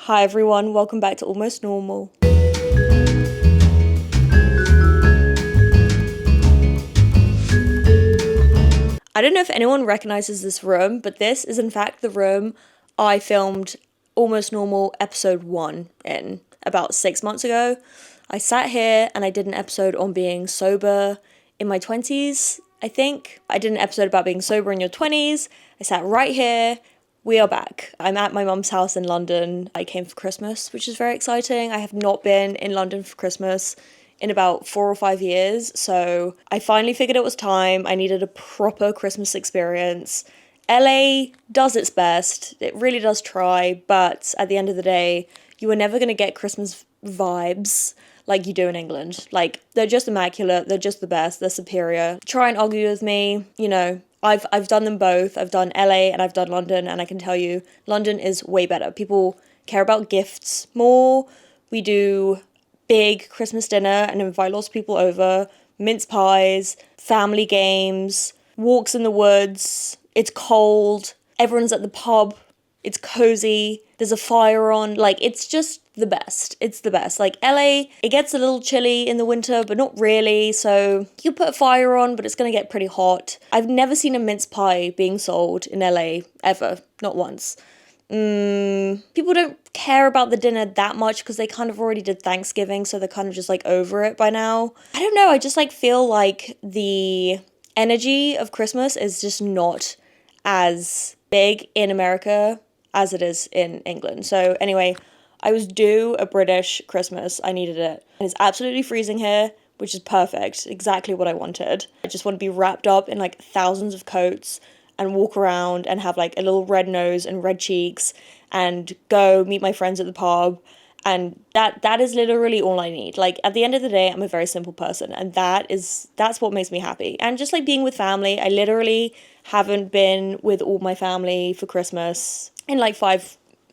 Hi everyone, welcome back to Almost Normal. I don't know if anyone recognizes this room, but this is in fact the room I filmed Almost Normal episode 1 in about 6 months ago. I sat here and I did an episode on being sober in my 20s, I think. I did an episode about being sober in your 20s. I sat right here. We are back. I'm at my mum's house in London. I came for Christmas, which is very exciting. I have not been in London for Christmas in about 4 or 5 years, so I finally figured it was time. I needed a proper Christmas experience. LA does its best. It really does try, but at the end of the day, you are never going to get Christmas vibes like you do in England. Like, they're just immaculate, they're just the best, they're superior. Try and argue with me, I've done them both. I've done LA and I've done London, and I can tell you, London is way better. People care about gifts more. We do big Christmas dinner and invite lots of people over, mince pies, family games, walks in the woods. It's cold. Everyone's at the pub. It's cozy. There's a fire on. Like, it's just the best. It's the best. Like, LA, it gets a little chilly in the winter, but not really. So you put a fire on, but it's going to get pretty hot. I've never seen a mince pie being sold in LA, ever. Not once. People don't care about the dinner that much because they kind of already did Thanksgiving, so they're kind of just like over it by now. I don't know, I just like feel like the energy of Christmas is just not as big in America as it is in England. So anyway, I was due a British Christmas. I needed it. And it's absolutely freezing here, which is perfect. Exactly what I wanted. I just want to be wrapped up in like thousands of coats and walk around and have like a little red nose and red cheeks and go meet my friends at the pub. And that is literally all I need. Like, at the end of the day, I'm a very simple person, and that's what makes me happy. And just like being with family, I literally haven't been with all my family for Christmas in like 4 or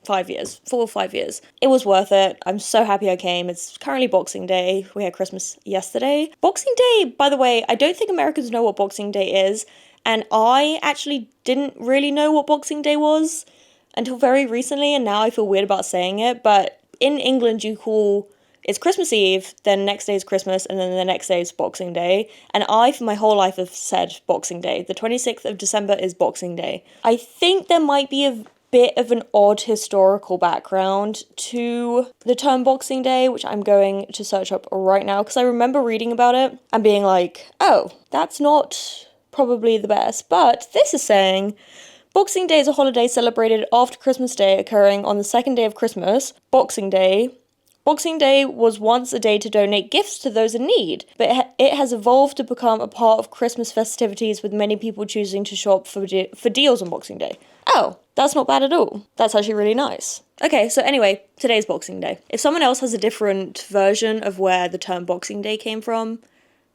5 years. It was worth it. I'm so happy I came. It's currently Boxing Day. We had Christmas yesterday. Boxing Day, by the way, I don't think Americans know what Boxing Day is. And I actually didn't really know what Boxing Day was until very recently, and now I feel weird about saying it. But in England, it's Christmas Eve, then next day is Christmas, and then the next day is Boxing Day. And I, for my whole life, have said Boxing Day. The 26th of December is Boxing Day. I think there might be a bit of an odd historical background to the term Boxing Day, which I'm going to search up right now, because I remember reading about it and being like, oh, that's not probably the best. But this is saying Boxing Day is a holiday celebrated after Christmas Day, occurring on the second day of Christmas, Boxing Day. Boxing Day was once a day to donate gifts to those in need, but it has evolved to become a part of Christmas festivities, with many people choosing to shop for deals on Boxing Day. Oh, that's not bad at all. That's actually really nice. Okay, so anyway, today's Boxing Day. If someone else has a different version of where the term Boxing Day came from,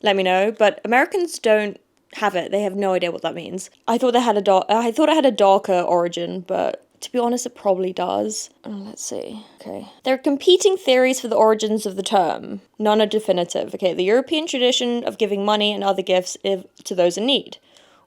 let me know, but Americans don't have it. They have no idea what that means. I thought it had a darker origin, but to be honest, it probably does. Let's see. Okay. There are competing theories for the origins of the term. None are definitive. Okay, the European tradition of giving money and other gifts to those in need,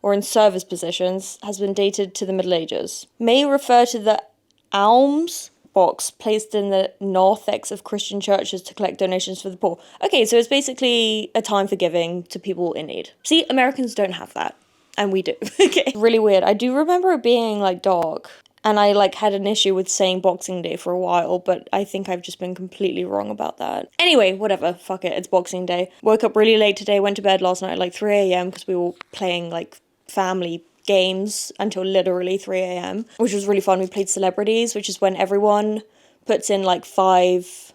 or in service positions, has been dated to the Middle Ages. May refer to the alms box placed in the narthex of Christian churches to collect donations for the poor. Okay, so it's basically a time for giving to people in need. See, Americans don't have that, and we do. Okay. Really weird. I do remember it being like dark, and I like had an issue with saying Boxing Day for a while, but I think I've just been completely wrong about that. Anyway, whatever, fuck it, it's Boxing Day. Woke up really late today, went to bed last night at like 3 a.m. because we were playing like family games until literally 3 a.m, which was really fun. We played celebrities, which is when everyone puts in like 5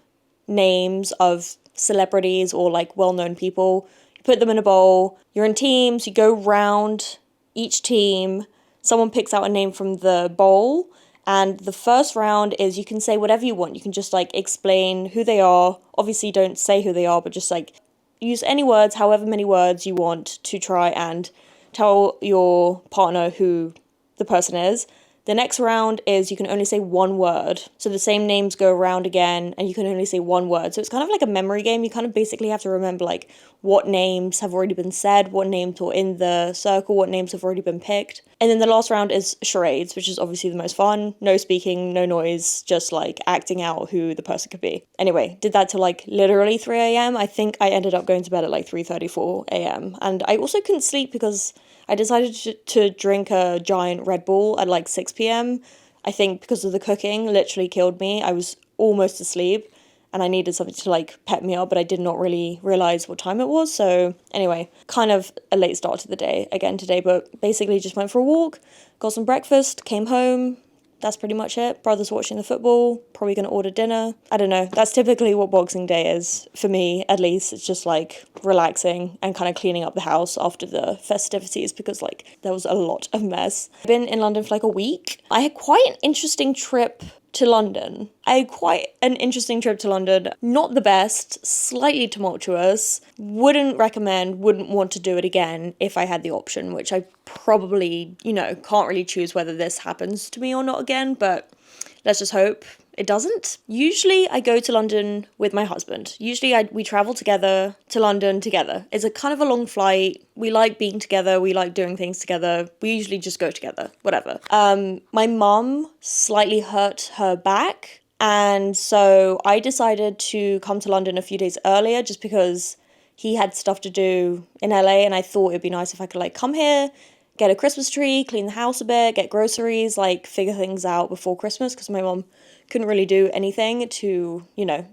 names of celebrities or like well-known people. You put them in a bowl, you're in teams, you go round each team, someone picks out a name from the bowl, and the first round is you can say whatever you want. You can just like explain who they are. Obviously don't say who they are, but just like use any words, however many words you want, to try and tell your partner who the person is. The next round is you can only say one word. So the same names go around again and you can only say one word. So it's kind of like a memory game. You kind of basically have to remember like what names have already been said, what names were in the circle, what names have already been picked. And then the last round is charades, which is obviously the most fun. No speaking, no noise, just like acting out who the person could be. Anyway, did that till like literally 3 a.m. I think I ended up going to bed at like 3:34 a.m. And I also couldn't sleep because I decided to drink a giant Red Bull at like 6 p.m. I think because of the cooking literally killed me. I was almost asleep and I needed something to like pep me up, but I did not really realize what time it was. So anyway, kind of a late start to the day again today, but basically just went for a walk, got some breakfast, came home. That's pretty much it. Brother's watching the football, probably going to order dinner. I don't know. That's typically what Boxing Day is, for me at least. It's just like relaxing and kind of cleaning up the house after the festivities because like there was a lot of mess. I've been in London for like a week. I had quite an interesting trip to London. Not the best, slightly tumultuous. Wouldn't recommend, wouldn't want to do it again if I had the option, which I probably, can't really choose whether this happens to me or not again, but let's just hope it doesn't. Usually I go to London with my husband. Usually we travel together to London together. It's a kind of a long flight. We like being together. We like doing things together. We usually just go together, whatever. My mum slightly hurt her back. And so I decided to come to London a few days earlier just because he had stuff to do in LA. And I thought it'd be nice if I could like come here, get a Christmas tree, clean the house a bit, get groceries, like figure things out before Christmas because my mum couldn't really do anything to,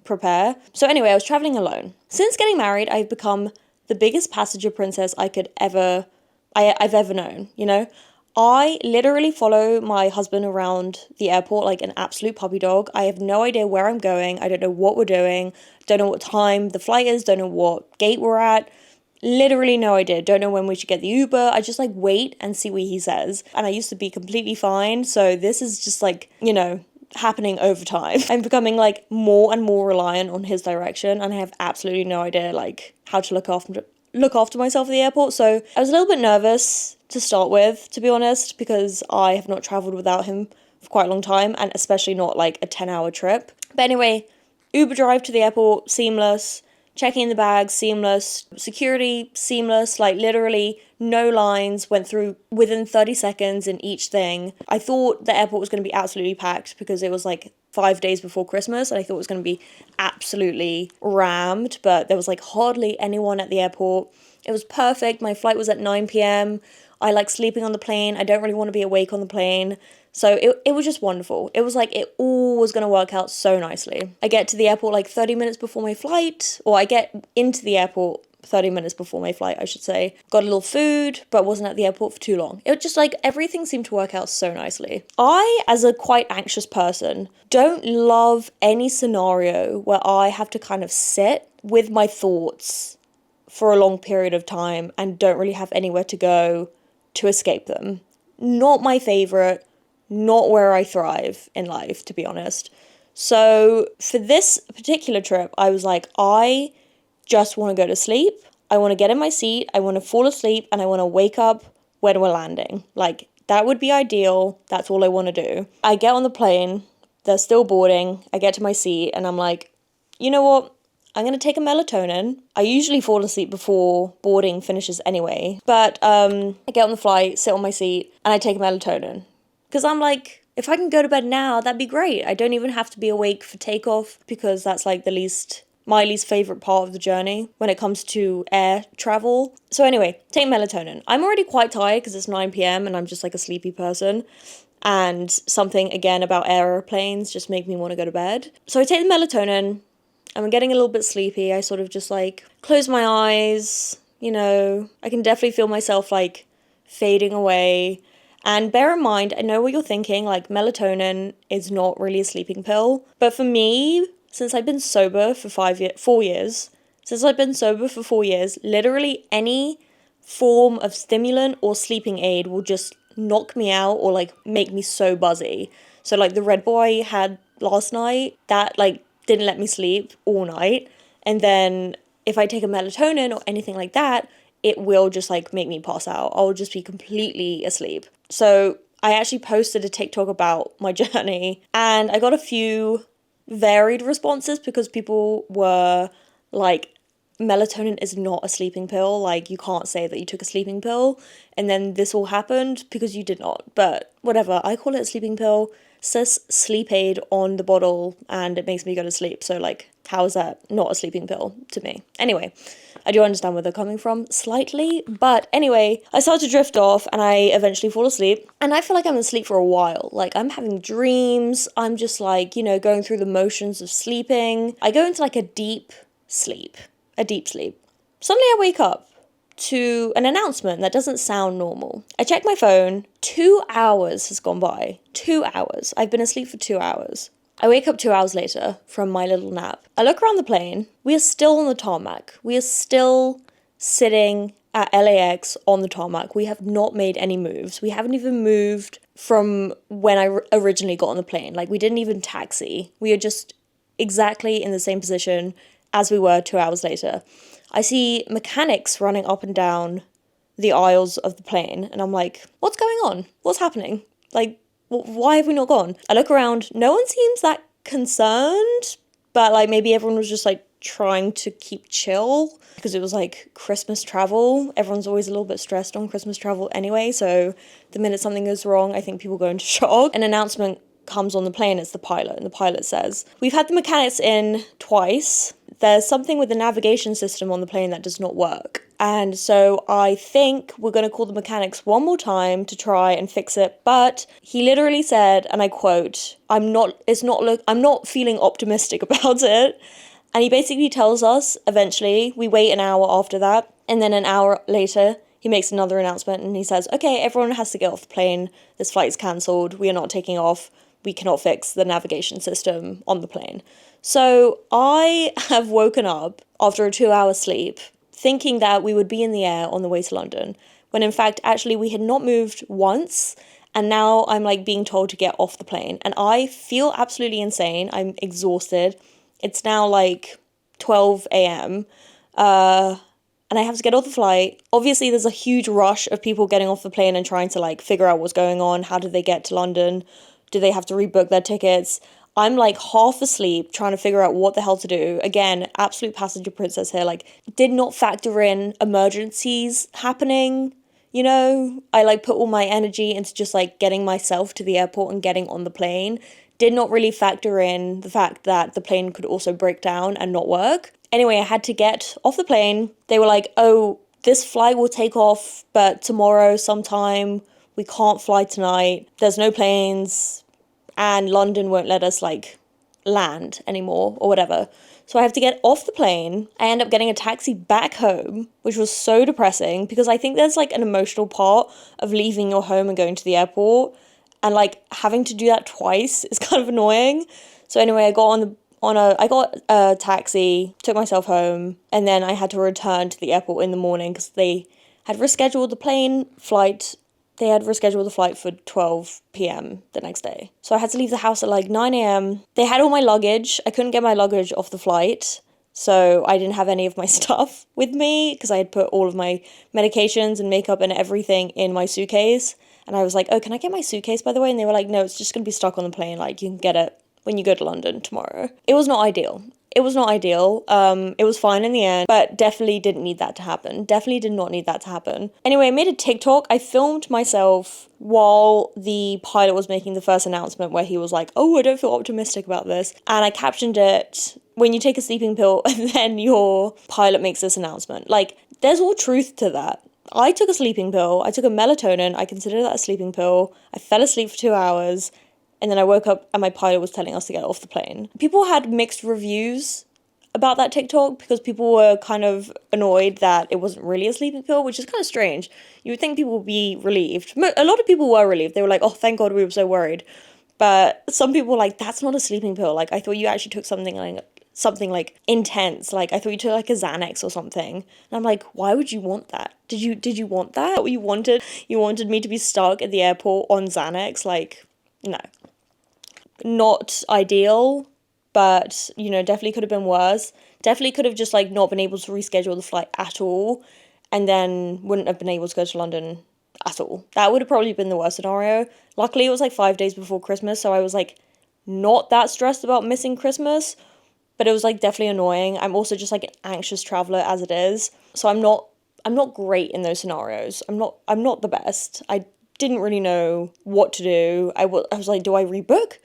prepare. So anyway, I was traveling alone. Since getting married, I've become the biggest passenger princess I've ever known, I literally follow my husband around the airport like an absolute puppy dog. I have no idea where I'm going. I don't know what we're doing. Don't know what time the flight is. Don't know what gate we're at. Literally no idea. Don't know when we should get the Uber. I just like wait and see what he says. And I used to be completely fine. So this is just like, happening over time. I'm becoming like more and more reliant on his direction. And I have absolutely no idea like how to look after myself at the airport. So I was a little bit nervous to start with, to be honest, because I have not traveled without him for quite a long time, and especially not like a 10-hour trip. But anyway, Uber drive to the airport, seamless. Checking in the bag, seamless. Security, seamless. Like literally no lines, went through within 30 seconds in each thing. I thought the airport was going to be absolutely packed because it was like 5 days before Christmas and I thought it was going to be absolutely rammed, but there was like hardly anyone at the airport. It was perfect. My flight was at 9 p.m. I like sleeping on the plane. I don't really want to be awake on the plane. So it was just wonderful. It was like it all was going to work out so nicely. I get to the airport like 30 minutes before my flight, or I get into the airport 30 minutes before my flight, I should say. Got a little food, but wasn't at the airport for too long. It was just like everything seemed to work out so nicely. I, as a quite anxious person, don't love any scenario where I have to kind of sit with my thoughts for a long period of time and don't really have anywhere to go to escape them. Not my favorite. Not where I thrive in life, to be honest. So for this particular trip, I was like, I just want to go to sleep. I want to get in my seat. I want to fall asleep and I want to wake up when we're landing. Like, that would be ideal. That's all I want to do. I get on the plane. They're still boarding. I get to my seat and I'm like, you know what? I'm going to take a melatonin. I usually fall asleep before boarding finishes anyway. But I get on the flight, sit on my seat, and I take a melatonin. Because I'm like, if I can go to bed now, that'd be great. I don't even have to be awake for takeoff because that's like my least favorite part of the journey when it comes to air travel. So anyway, take melatonin. I'm already quite tired because it's 9 p.m. and I'm just like a sleepy person. And something, again, about airplanes just make me want to go to bed. So I take the melatonin. I'm getting a little bit sleepy. I sort of just like close my eyes. I can definitely feel myself like fading away. And bear in mind, I know what you're thinking, like melatonin is not really a sleeping pill. But for me, since I've been sober for 4 years, literally any form of stimulant or sleeping aid will just knock me out or like make me so buzzy. So like the Red Bull I had last night, that like didn't let me sleep all night. And then if I take a melatonin or anything like that, it will just like make me pass out. I'll just be completely asleep. So I actually posted a TikTok about my journey and I got a few varied responses because people were like melatonin is not a sleeping pill. Like, you can't say that you took a sleeping pill and then this all happened, because you did not. But whatever, I call it a sleeping pill. It says sleep aid on the bottle and it makes me go to sleep. So, like, how is that not a sleeping pill to me? Anyway, I do understand where they're coming from slightly. But anyway, I start to drift off and I eventually fall asleep. And I feel like I'm asleep for a while. Like, I'm having dreams. I'm just like, you know, going through the motions of sleeping. I go into like a deep sleep. Suddenly I wake up to an announcement that doesn't sound normal. I check my phone. 2 hours has gone by. 2 hours. I've been asleep for 2 hours. I wake up 2 hours later from my little nap. I look around the plane. We are still on the tarmac. We are still sitting at LAX on the tarmac. We have not made any moves. We haven't even moved from when I originally got on the plane. Like, we didn't even taxi. We are just exactly in the same position as we were 2 hours later. I see mechanics running up and down the aisles of the plane, and I'm like, what's going on? What's happening? Like, why have we not gone? I look around, no one seems that concerned, but like maybe everyone was just like trying to keep chill because it was like Christmas travel. Everyone's always a little bit stressed on Christmas travel anyway, so the minute something goes wrong, I think people go into shock. An announcement comes on the plane, it's the pilot, and the pilot says, we've had the mechanics in twice. There's something with the navigation system on the plane that does not work. And so I think we're going to call the mechanics one more time to try and fix it. But he literally said, and I quote, I'm not feeling optimistic about it. And he basically tells us, eventually, we wait an hour after that. And then an hour later, he makes another announcement and he says, okay, everyone has to get off the plane. This flight is cancelled. We are not taking off. We cannot fix the navigation system on the plane. So I have woken up after a 2-hour sleep thinking that we would be in the air on the way to London, when in fact, actually, we had not moved once, and now I'm like being told to get off the plane, and I feel absolutely insane. I'm exhausted. It's now like 12 a.m., and I have to get off the flight. Obviously, there's a huge rush of people getting off the plane and trying to like figure out what's going on. How did they get to London? Do they have to rebook their tickets? I'm like half asleep trying to figure out what the hell to do. Again, absolute passenger princess here. Like, did not factor in emergencies happening. You know, I like put all my energy into just like getting myself to the airport and getting on the plane. Did not really factor in the fact that the plane could also break down and not work. Anyway, I had to get off the plane. They were like, oh, this flight will take off, but tomorrow sometime. We can't fly tonight. There's no planes. And London won't let us like land anymore or whatever. So I have to get off the plane. I end up getting a taxi back home, which was so depressing because I think there's like an emotional part of leaving your home and going to the airport, and like having to do that twice is kind of annoying. So anyway, I got a taxi, took myself home, and then I had to return to the airport in the morning because they had rescheduled the plane flight. They had rescheduled the flight for 12 p.m. the next day. So I had to leave the house at like 9 a.m. They had all my luggage. I couldn't get my luggage off the flight, so I didn't have any of my stuff with me because I had put all of my medications and makeup and everything in my suitcase. And I was like, oh, can I get my suitcase, by the way? And they were like, no, it's just going to be stuck on the plane. Like, you can get it when you go to London tomorrow. It was not ideal. It was fine in the end, but definitely didn't need that to happen. Definitely did not need that to happen. Anyway, I made a TikTok. I filmed myself while the pilot was making the first announcement where he was like, oh, I don't feel optimistic about this. And I captioned it, when you take a sleeping pill and then your pilot makes this announcement. Like, there's all truth to that. I took a sleeping pill. I took a melatonin. I consider that a sleeping pill. I fell asleep for 2 hours. And then I woke up and my pilot was telling us to get off the plane. People had mixed reviews about that TikTok because people were kind of annoyed that it wasn't really a sleeping pill, which is kind of strange. You would think people would be relieved. A lot of people were relieved. They were like, oh, thank God, we were so worried. But some people were like, that's not a sleeping pill. Like, I thought you actually took something like intense. Like, I thought you took like a Xanax or something. And I'm like, why would you want that? Did you want that? What you wanted? You wanted me to be stuck at the airport on Xanax? Like, no. Not ideal, but, you know, definitely could have been worse. Definitely could have just, like, not been able to reschedule the flight at all, and then wouldn't have been able to go to London at all. That would have probably been the worst scenario. Luckily, it was, like, 5 days before Christmas, so I was, like, not that stressed about missing Christmas, but it was like definitely annoying. I'm also just like an anxious traveler as it is. So I'm not great in those scenarios. I'm not the best. I didn't really know what to do. I was like, do I rebook?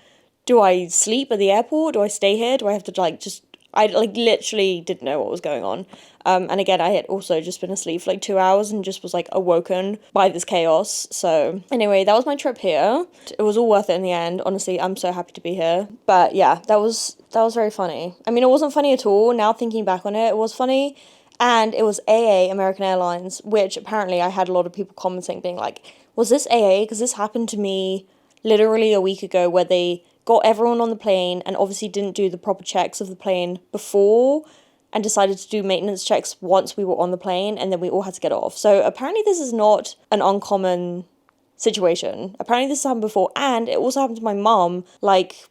Do I sleep at the airport? Do I stay here? Do I have to like just I like literally didn't know what was going on. And again, I had also just been asleep for like 2 hours and just was like awoken by this chaos. So anyway, that was my trip here. It was all worth it in the end. Honestly, I'm so happy to be here. But yeah, that was very funny. I mean, it wasn't funny at all. Now thinking back on it, it was funny. And it was AA, American Airlines, which apparently I had a lot of people commenting being like, was this AA? Because this happened to me literally a week ago where they got everyone on the plane and obviously didn't do the proper checks of the plane before and decided to do maintenance checks once we were on the plane, and then we all had to get off. So apparently this is not an uncommon situation. Apparently this has happened before, and it also happened to my mum, like,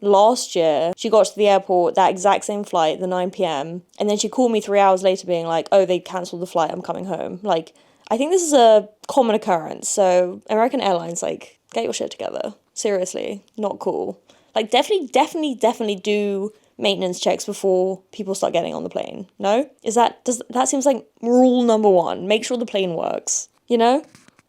last year. She got to the airport, that exact same flight, the 9 p.m, and then she called me 3 hours later being like, oh, they cancelled the flight, I'm coming home. Like, I think this is a common occurrence, so American Airlines, like, get your shit together. Seriously, not cool. Like, definitely do maintenance checks before people start getting on the plane. No? That seems like rule number one. Make sure the plane works. You know?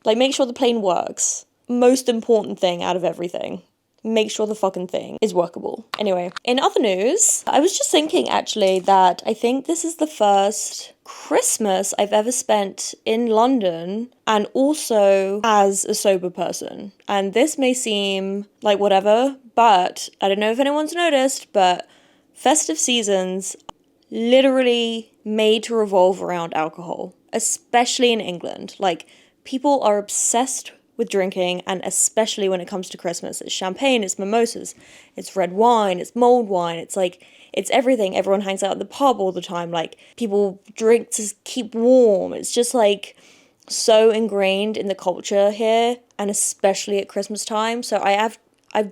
Like, make sure the plane works. Most important thing out of everything. Make sure the fucking thing is workable. Anyway, in other news, I was just thinking actually that I think this is the first Christmas I've ever spent in London and also as a sober person. And this may seem like whatever, but I don't know if anyone's noticed, but festive seasons literally made to revolve around alcohol, especially in England. Like, people are obsessed with drinking, and especially when it comes to Christmas. It's champagne, it's mimosas, it's red wine, it's mulled wine, it's like, it's everything. Everyone hangs out at the pub all the time, like, people drink to keep warm. It's just like so ingrained in the culture here, and especially at Christmas time. So I've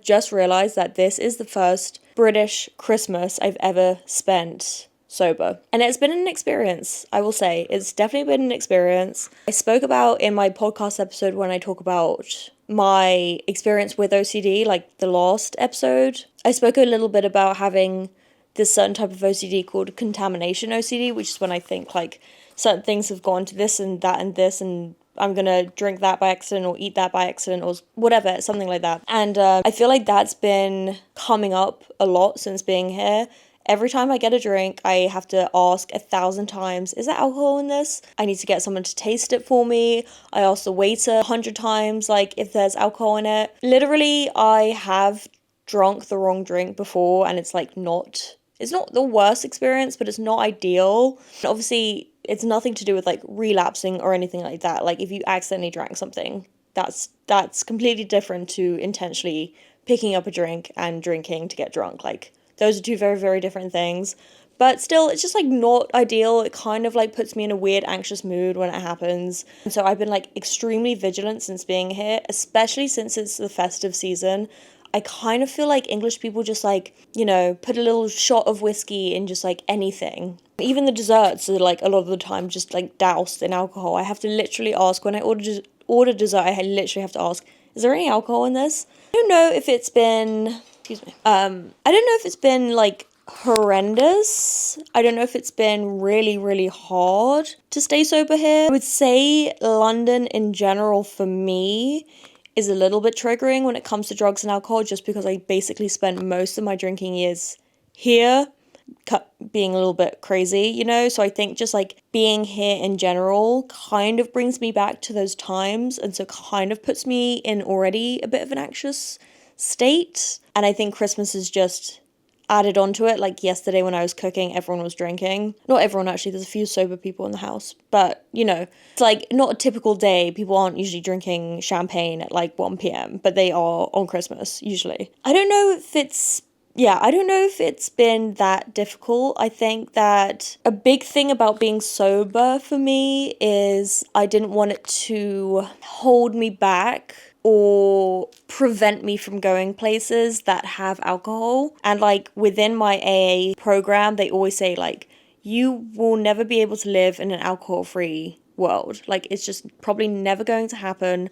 just realized that this is the first British Christmas I've ever spent sober. And it's been an experience, I will say. It's definitely been an experience. I spoke about in my podcast episode when I talk about my experience with OCD, like the last episode. I spoke a little bit about having this certain type of OCD called contamination OCD, which is when I think like certain things have gone to this and that and this, and I'm gonna drink that by accident or eat that by accident or whatever, something like that. And I feel like that's been coming up a lot since being here. Every time I get a drink, I have to ask 1,000 times, is there alcohol in this? I need to get someone to taste it for me. I ask the waiter 100 times, like, if there's alcohol in it. Literally, I have drunk the wrong drink before, and it's like it's not the worst experience, but it's not ideal. And obviously, it's nothing to do with like relapsing or anything like that. Like, if you accidentally drank something, that's completely different to intentionally picking up a drink and drinking to get drunk. Like, those are two very, very different things. But still, it's just like not ideal. It kind of like puts me in a weird anxious mood when it happens. And so I've been like extremely vigilant since being here, especially since it's the festive season. I kind of feel like English people just like, you know, put a little shot of whiskey in just like anything. Even the desserts are like a lot of the time just like doused in alcohol. I have to literally ask when I order dessert, I literally have to ask, is there any alcohol in this? I don't know if it's been... Excuse me. I don't know if it's been like horrendous. I don't know if it's been really, really hard to stay sober here. I would say London in general for me is a little bit triggering when it comes to drugs and alcohol, just because I basically spent most of my drinking years here being a little bit crazy, you know? So I think just like being here in general kind of brings me back to those times, and so kind of puts me in already a bit of an anxious state. And I think Christmas is just added onto it. Like yesterday when I was cooking, everyone was drinking. Not everyone, actually, there's a few sober people in the house, but you know, it's like not a typical day. People aren't usually drinking champagne at like 1 p.m, but they are on Christmas usually. I don't know if it's been that difficult. I think that a big thing about being sober for me is I didn't want it to hold me back or prevent me from going places that have alcohol. And like within my AA program, they always say like, you will never be able to live in an alcohol-free world. Like, it's just probably never going to happen.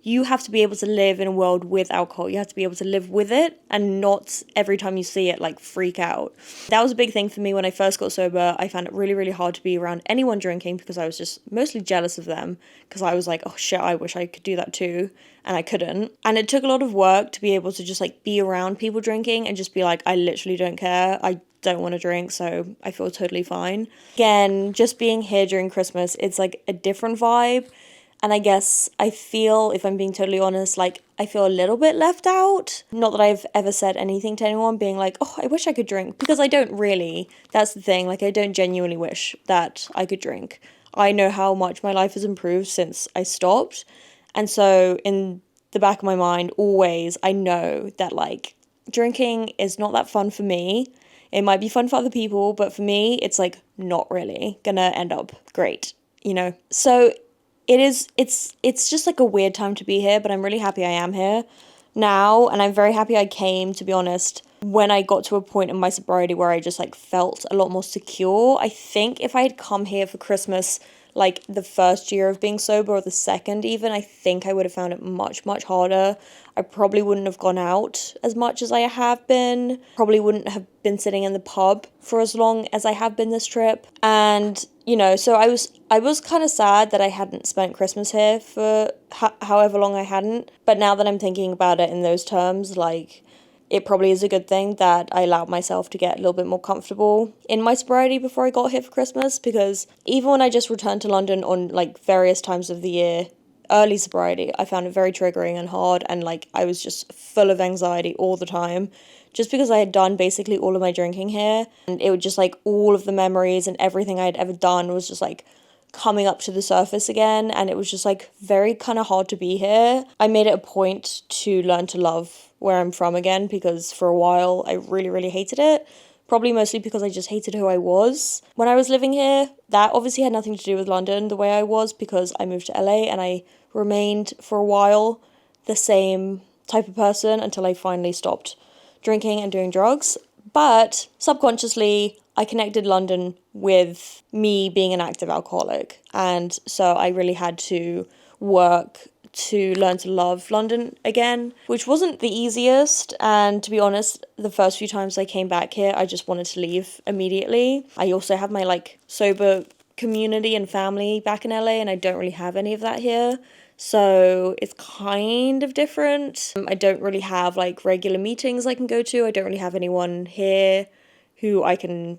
you have to be able to live in a world with alcohol. You have to be able to live with it and not every time you see it, like, freak out. That was a big thing for me when I first got sober. I found it really, really hard to be around anyone drinking because I was just mostly jealous of them, because I was like, oh shit, I wish I could do that too, and I couldn't. And it took a lot of work to be able to just, like, be around people drinking and just be like, I literally don't care. I don't want to drink, so I feel totally fine. Again, just being here during Christmas, it's like a different vibe. And I guess I feel, if I'm being totally honest, like, I feel a little bit left out. Not that I've ever said anything to anyone being like, oh, I wish I could drink. Because I don't really. That's the thing. Like, I don't genuinely wish that I could drink. I know how much my life has improved since I stopped. And so in the back of my mind, always, I know that, like, drinking is not that fun for me. It might be fun for other people, but for me, it's, like, not really gonna end up great, you know? So it's just like a weird time to be here, but I'm really happy I am here now, and I'm very happy I came, to be honest, when I got to a point in my sobriety where I just, like, felt a lot more secure. I think if I had come here for Christmas, like, the first year of being sober, or the second even, I think I would have found it much, much harder. I probably wouldn't have gone out as much as I have been, probably wouldn't have been sitting in the pub for as long as I have been this trip. And, you know, so I was kind of sad that I hadn't spent Christmas here for however long I hadn't. But now that I'm thinking about it in those terms, like, it probably is a good thing that I allowed myself to get a little bit more comfortable in my sobriety before I got here for Christmas, because even when I just returned to London on, like, various times of the year, early sobriety, I found it very triggering and hard, and, like, I was just full of anxiety all the time, just because I had done basically all of my drinking here, and it was just, like, all of the memories and everything I had ever done was just, like, coming up to the surface again, and it was just, like, very kind of hard to be here. I made it a point to learn to love where I'm from again, because for a while I really, really hated it. Probably mostly because I just hated who I was when I was living here. That obviously had nothing to do with London, the way I was, because I moved to LA and I remained for a while the same type of person until I finally stopped drinking and doing drugs. But subconsciously, I connected London with me being an active alcoholic. And so I really had to work to learn to love London again, which wasn't the easiest. And to be honest, the first few times I came back here, I just wanted to leave immediately. I also have my, like, sober community and family back in LA, and I don't really have any of that here. So it's kind of different. I don't really have, like, regular meetings I can go to. I don't really have anyone here who I can,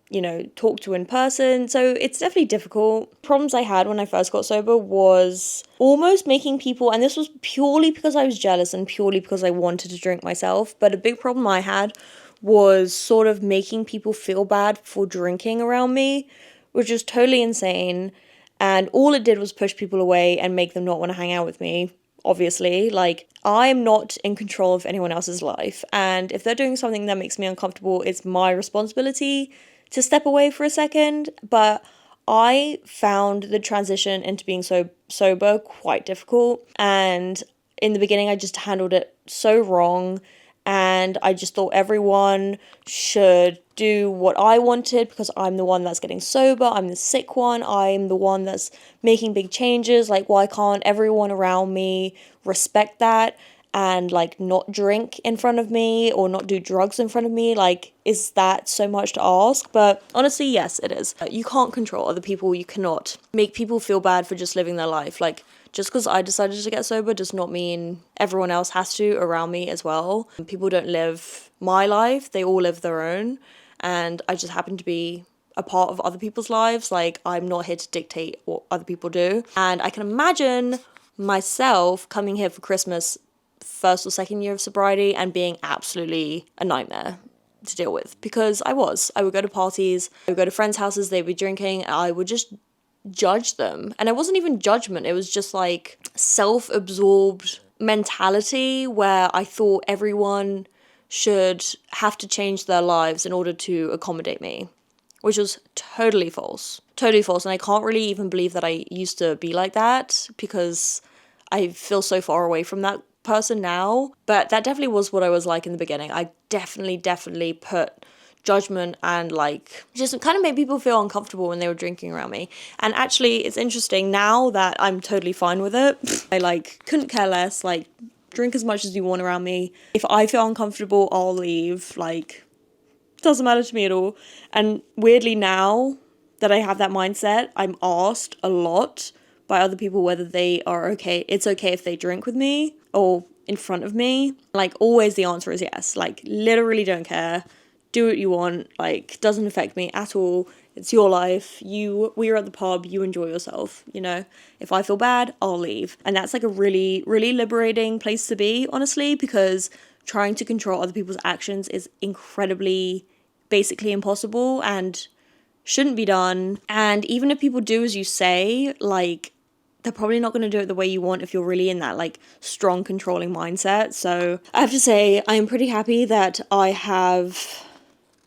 you know, talk to in person. So it's definitely difficult. Problems I had when I first got sober was almost making people, and this was purely because I was jealous and purely because I wanted to drink myself, but a big problem I had was sort of making people feel bad for drinking around me, which is totally insane. And all it did was push people away and make them not want to hang out with me, obviously. Like, I'm not in control of anyone else's life. And if they're doing something that makes me uncomfortable, it's my responsibility to step away for a second. But I found the transition into being sober quite difficult. And in the beginning, I just handled it so wrong. And I just thought everyone should do what I wanted because I'm the one that's getting sober. I'm the sick one. I'm the one that's making big changes. Like, why can't everyone around me respect that and, like, not drink in front of me or not do drugs in front of me? Like, is that so much to ask? But honestly, yes, it is. You can't control other people. You cannot make people feel bad for just living their life. Like, just because I decided to get sober does not mean everyone else has to around me as well. People don't live my life. They all live their own. And I just happen to be a part of other people's lives. Like, I'm not here to dictate what other people do. And I can imagine myself coming here for Christmas first or second year of sobriety and being absolutely a nightmare to deal with, because I would go to parties, I would go to friends' houses, they'd be drinking, and I would just judge them. And it wasn't even judgment, it was just like self-absorbed mentality where I thought everyone should have to change their lives in order to accommodate me, which was totally false. And I can't really even believe that I used to be like that, because I feel so far away from that person now. But that definitely was what I was like in the beginning. I definitely put judgment and like just kind of made people feel uncomfortable when they were drinking around me. And actually it's interesting now that I'm totally fine with it. I like couldn't care less, like drink as much as you want around me. If I feel uncomfortable, I'll leave. Like, doesn't matter to me at all. And weirdly now that I have that mindset, I'm asked a lot by other people whether they are okay. It's okay if they drink with me or in front of me. Like, always the answer is yes. Like, literally don't care. Do what you want. Like, doesn't affect me at all. It's your life. We're at the pub. You enjoy yourself. You know, if I feel bad, I'll leave. And that's like a really, really liberating place to be, honestly, because trying to control other people's actions is incredibly, basically impossible and shouldn't be done. And even if people do as you say, like, they're probably not going to do it the way you want if you're really in that like strong controlling mindset. So I have to say I am pretty happy that I have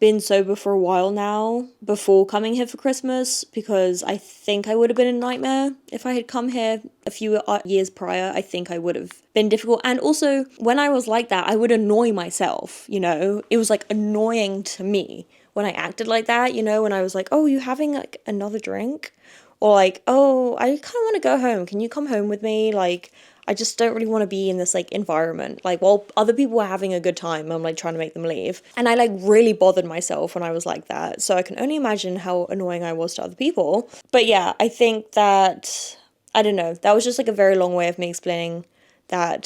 been sober for a while now before coming here for Christmas, because I think I would have been a nightmare if I had come here a few years prior. I think I would have been difficult. And also when I was like that, I would annoy myself, you know. It was like annoying to me when I acted like that, you know, when I was like, oh, you having like another drink? Or like, oh, I kind of want to go home. Can you come home with me? Like, I just don't really want to be in this like environment. Like, while other people were having a good time, I'm like trying to make them leave. And I like really bothered myself when I was like that. So I can only imagine how annoying I was to other people. But yeah, I think that, I don't know, that was just like a very long way of me explaining that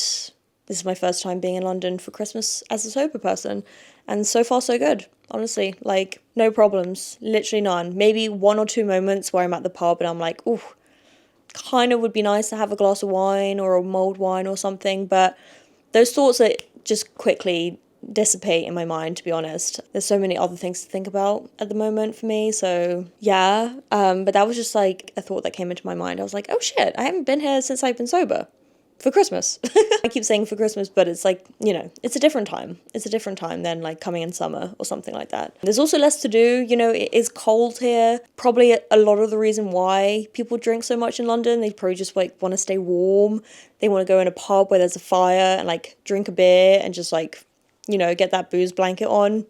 this is my first time being in London for Christmas as a sober person. And so far so good, honestly. Like, no problems, literally none. Maybe 1 or 2 moments where I'm at the pub and I'm like, ooh, kind of would be nice to have a glass of wine or a mulled wine or something, but those thoughts are just quickly dissipate in my mind, to be honest. There's so many other things to think about at the moment for me, so yeah. But that was just like a thought that came into my mind. I was like, oh shit, I haven't been here since I've been sober. For Christmas. I keep saying for Christmas, but it's like, you know, it's a different time. It's a different time than like coming in summer or something like that. There's also less to do, you know, it is cold here. Probably a lot of the reason why people drink so much in London, they probably just like want to stay warm. They want to go in a pub where there's a fire and like drink a beer and just like, you know, get that booze blanket on.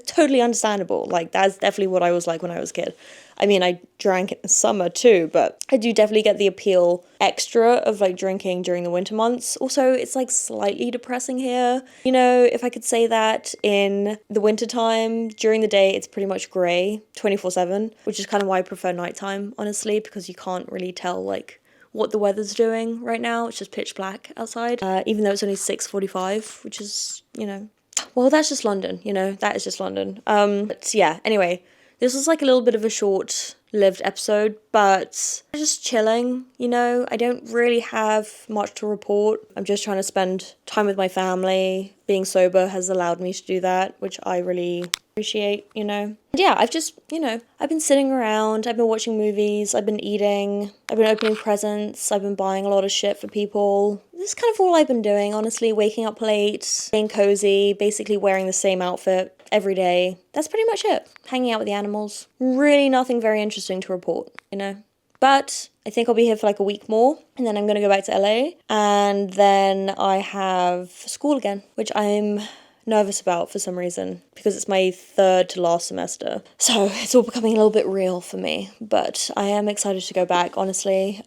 Totally understandable. Like, that's definitely what I was like when I was a kid. I mean, I drank in the summer too, but I do definitely get the appeal extra of like drinking during the winter months. Also, it's like slightly depressing here. You know, if I could say that, in the winter time, during the day, it's pretty much grey 24/7, which is kind of why I prefer nighttime, honestly, because you can't really tell like what the weather's doing right now. It's just pitch black outside, even though it's only 6:45, which is, you know, well, that's just London, you know, that is just London. But yeah, anyway, this was like a little bit of a short-lived episode, but just chilling, you know. I don't really have much to report. I'm just trying to spend time with my family. Being sober has allowed me to do that, which I really appreciate, you know. And yeah, I've just, you know, I've been sitting around, I've been watching movies, I've been eating, I've been opening presents, I've been buying a lot of shit for people. This is kind of all I've been doing, honestly. Waking up late, being cozy, basically wearing the same outfit every day. That's pretty much it. Hanging out with the animals. Really nothing very interesting to report, you know. But I think I'll be here for like a week more, and then I'm going to go back to LA, and then I have school again, which I'm nervous about for some reason, because it's my third to last semester. So it's all becoming a little bit real for me, but I am excited to go back, honestly.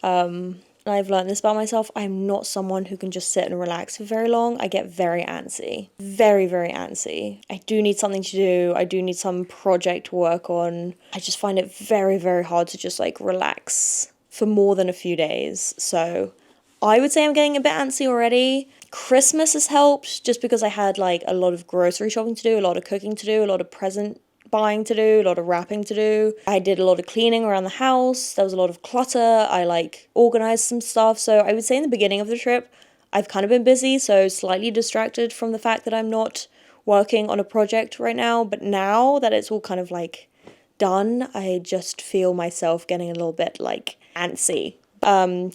I've learned this about myself. I'm not someone who can just sit and relax for very long. I get very antsy. Very, very antsy. I do need something to do. I do need some project to work on. I just find it very, very hard to just like relax for more than a few days. So I would say I'm getting a bit antsy already. Christmas has helped just because I had like a lot of grocery shopping to do, a lot of cooking to do, a lot of present buying to do, a lot of wrapping to do. I did a lot of cleaning around the house. There was a lot of clutter. I like organized some stuff. So I would say in the beginning of the trip, I've kind of been busy, so slightly distracted from the fact that I'm not working on a project right now. But now that it's all kind of like done, I just feel myself getting a little bit like antsy.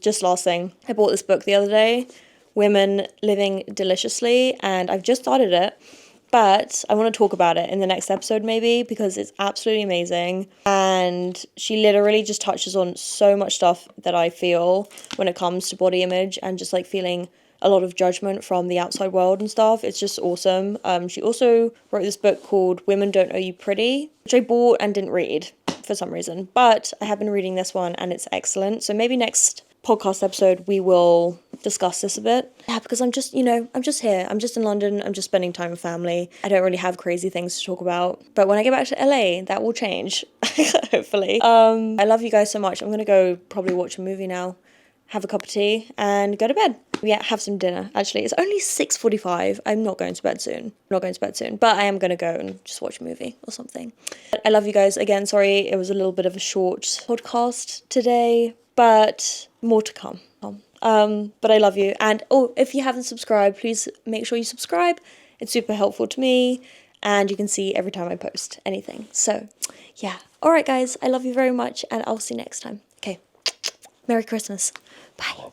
Just last thing, I bought this book the other day, Women Living Deliciously, and I've just started it. But I want to talk about it in the next episode maybe, because it's absolutely amazing. And she literally just touches on so much stuff that I feel when it comes to body image and just like feeling a lot of judgment from the outside world and stuff. It's just awesome. She also wrote this book called Women Don't Owe You Pretty, which I bought and didn't read for some reason, but I have been reading this one and it's excellent. So maybe next podcast episode we will discuss this a bit. Yeah, because I'm just, I'm just here. I'm just in London. I'm just spending time with family. I don't really have crazy things to talk about. But when I get back to LA, that will change. Hopefully. I love you guys so much. I'm gonna go probably watch a movie now, have a cup of tea, and go to bed. Yeah, have some dinner. Actually, it's only 6:45. I'm not going to bed soon. But I am gonna go and just watch a movie or something. I love you guys again. Sorry, it was a little bit of a short podcast today, but more to come. But I love you. And if you haven't subscribed, please make sure you subscribe. It's super helpful to me, and you can see every time I post anything. So yeah. All right, guys, I love you very much, and I'll see you next time. Okay. Merry Christmas. Bye.